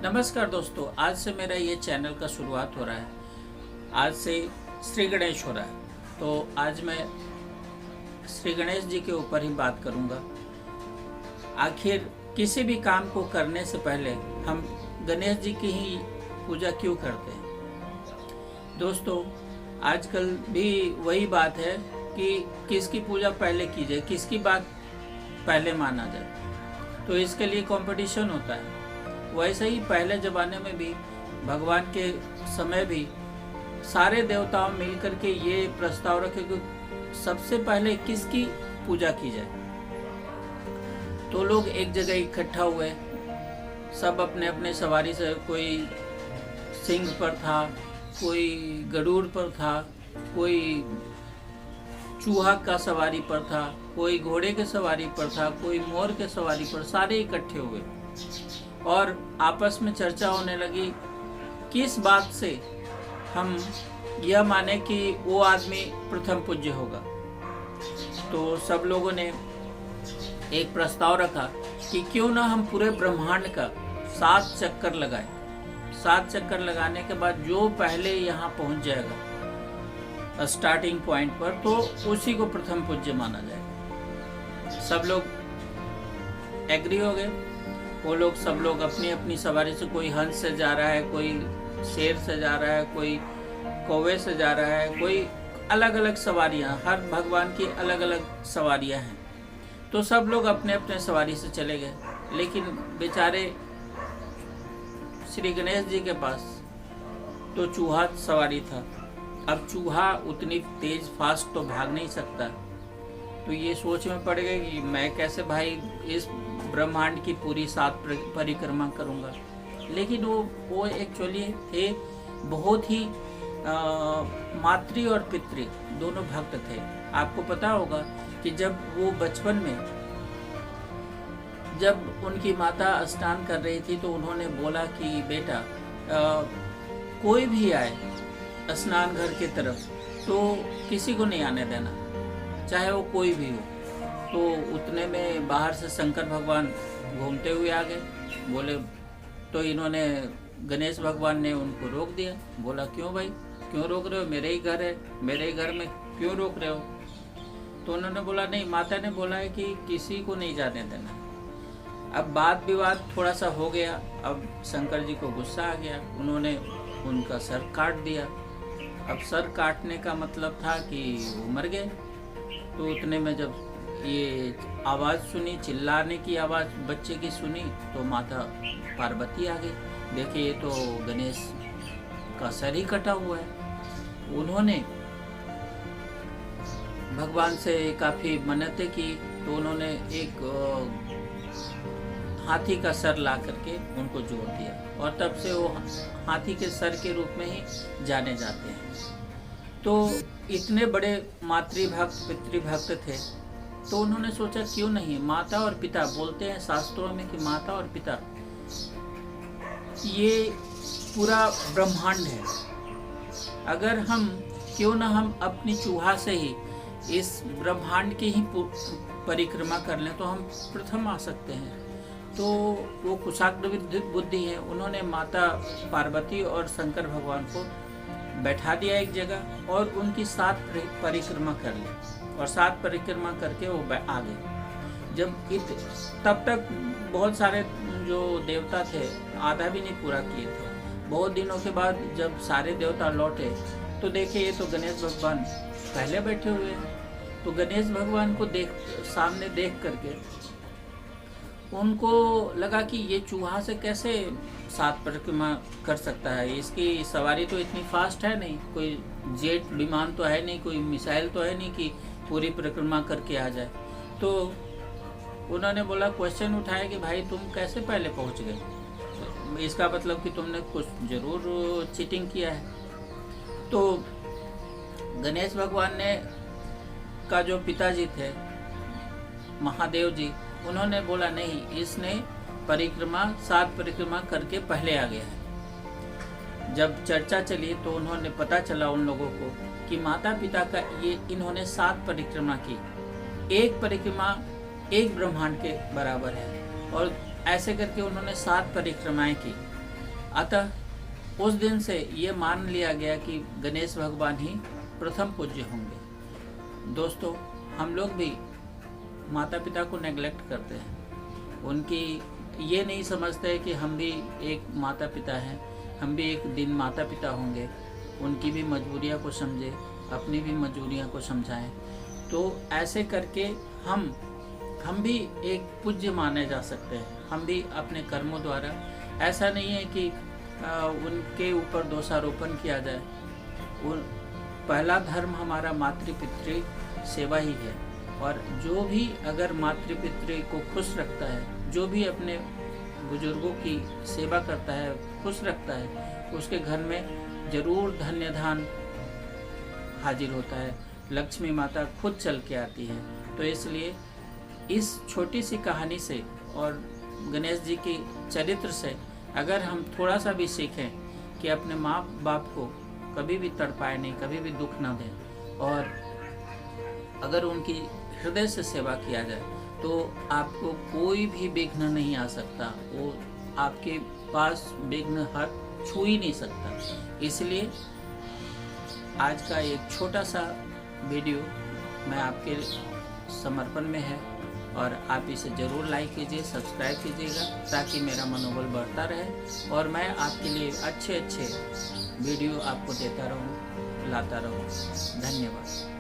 नमस्कार दोस्तों, आज से मेरा ये चैनल का शुरुआत हो रहा है। आज से श्री गणेश हो रहा है, तो आज मैं श्री गणेश जी के ऊपर ही बात करूंगा। आखिर किसी भी काम को करने से पहले हम गणेश जी की ही पूजा क्यों करते हैं? दोस्तों, आजकल भी वही बात है कि किसकी पूजा पहले की जाए, किसकी बात पहले माना जाए, तो इसके लिए कंपटीशन होता है। वैसे ही पहले ज़माने में भी भगवान के समय भी सारे देवताओं मिलकर के ये प्रस्ताव रखे कि सबसे पहले किसकी पूजा की जाए। तो लोग एक जगह इकट्ठा हुए, सब अपने अपने सवारी से, कोई सिंह पर था, कोई गरुड़ पर था, कोई चूहा का सवारी पर था, कोई घोड़े के सवारी पर था, कोई मोर के सवारी पर, सारे इकट्ठे हुए और आपस में चर्चा होने लगी किस बात से हम यह माने कि वो आदमी प्रथम पूज्य होगा। तो सब लोगों ने एक प्रस्ताव रखा कि क्यों ना हम पूरे ब्रह्मांड का 7 चक्कर लगाएं। 7 चक्कर लगाने के बाद जो पहले यहाँ पहुँच जाएगा स्टार्टिंग पॉइंट पर, तो उसी को प्रथम पूज्य माना जाएगा। सब लोग एग्री हो गए। वो लोग सब लोग अपनी अपनी सवारी से, कोई हंस से जा रहा है, कोई शेर से जा रहा है, कोई कौवे से जा रहा है, कोई अलग अलग सवारियां, हर भगवान की अलग अलग सवारियां हैं। तो सब लोग अपने अपने सवारी से चले गए, लेकिन बेचारे श्री गणेश जी के पास तो चूहा सवारी था। अब चूहा उतनी तेज फास्ट तो भाग नहीं सकता, तो ये सोच में पड़ गए कि मैं कैसे भाई इस ब्रह्मांड की पूरी 7 परिक्रमा करूंगा। लेकिन वो एक्चुअली थे बहुत ही मातृ और पितृ दोनों भक्त थे। आपको पता होगा कि जब वो बचपन में, जब उनकी माता स्नान कर रही थी, तो उन्होंने बोला कि बेटा कोई भी आए स्नान घर की तरफ तो किसी को नहीं आने देना, चाहे वो कोई भी हो। तो उतने में बाहर से शंकर भगवान घूमते हुए आ गए। बोले तो इन्होंने, गणेश भगवान ने उनको रोक दिया। बोला क्यों भाई, क्यों रोक रहे हो? मेरे ही घर है, मेरे ही घर में क्यों रोक रहे हो? तो उन्होंने बोला नहीं, माता ने बोला है कि किसी को नहीं जाने देना। अब बात विवाद थोड़ा सा हो गया। अब शंकर जी को गुस्सा आ गया, उन्होंने उनका सर काट दिया। अब सर काटने का मतलब था कि वो मर गए। तो उतने में जब ये आवाज़ सुनी, चिल्लाने की आवाज़ बच्चे की सुनी, तो माता पार्वती आ गई। देखिए, ये तो गणेश का सर ही कटा हुआ है। उन्होंने भगवान से काफ़ी मन्नतें की, तो उन्होंने एक हाथी का सर ला करके उनको जोड़ दिया, और तब से वो हाथी के सर के रूप में ही जाने जाते हैं। तो इतने बड़े मातृभक्त पितृभक्त थे, तो उन्होंने सोचा क्यों नहीं माता और पिता, बोलते हैं शास्त्रों में कि माता और पिता ये पूरा ब्रह्मांड है। अगर हम, क्यों ना हम अपनी चूहा से ही इस ब्रह्मांड की ही परिक्रमा कर लें, तो हम प्रथम आ सकते हैं। तो वो कुशाग्र बुद्धि है, उन्होंने माता पार्वती और शंकर भगवान को बैठा दिया एक जगह और उनकी 7 परिक्रमा कर ली, और 7 परिक्रमा करके वो आ गए। जब तब तक बहुत सारे जो देवता थे आधा भी नहीं पूरा किए थे। बहुत दिनों के बाद जब सारे देवता लौटे, तो देखे ये तो गणेश भगवान पहले बैठे हुए हैं। तो गणेश भगवान को सामने देख करके उनको लगा कि ये चूहा से कैसे 7 परिक्रमा कर सकता है, इसकी सवारी तो इतनी फास्ट है नहीं, कोई जेट विमान तो है नहीं, कोई मिसाइल तो है नहीं कि पूरी परिक्रमा करके आ जाए। तो उन्होंने बोला, क्वेश्चन उठाया कि भाई तुम कैसे पहले पहुंच गए? तो इसका मतलब कि तुमने कुछ जरूर चीटिंग किया है। तो गणेश भगवान ने का जो पिताजी थे महादेव जी, उन्होंने बोला नहीं, इसने परिक्रमा 7 परिक्रमा करके पहले आ गया है। जब चर्चा चली तो उन्होंने, पता चला उन लोगों को कि माता पिता का ये इन्होंने 7 परिक्रमा की, एक परिक्रमा एक ब्रह्मांड के बराबर है, और ऐसे करके उन्होंने 7 परिक्रमाएं की। अतः उस दिन से ये मान लिया गया कि गणेश भगवान ही प्रथम पूज्य होंगे। दोस्तों, हम लोग भी माता पिता को नेग्लेक्ट करते हैं, उनकी ये नहीं समझते कि हम भी एक माता पिता हैं, हम भी एक दिन माता पिता होंगे, उनकी भी मजबूरियां को समझे, अपनी भी मजबूरियां को समझाएं। तो ऐसे करके हम भी एक पूज्य माने जा सकते हैं, हम भी अपने कर्मों द्वारा। ऐसा नहीं है कि उनके ऊपर दोषारोपण किया जाए। पहला धर्म हमारा मातृ-पितृ सेवा ही है, और जो भी अगर मातृ-पितृ को खुश रखता है, जो भी अपने बुजुर्गों की सेवा करता है, खुश रखता है, उसके घर में जरूर धन्य धान हाजिर होता है, लक्ष्मी माता खुद चल के आती है। तो इसलिए इस छोटी सी कहानी से और गणेश जी के चरित्र से अगर हम थोड़ा सा भी सीखें कि अपने माँ बाप को कभी भी तड़पाए नहीं, कभी भी दुख ना दें, और अगर उनकी हृदय से सेवा किया जाए तो आपको कोई भी विघ्न नहीं आ सकता, वो आपके पास विघ्न हाथ छू ही नहीं सकता। इसलिए आज का एक छोटा सा वीडियो मैं आपके समर्पण में है, और आप इसे ज़रूर लाइक कीजिए, सब्सक्राइब कीजिएगा, ताकि मेरा मनोबल बढ़ता रहे और मैं आपके लिए अच्छे वीडियो आपको देता रहूं, लाता रहूं। धन्यवाद।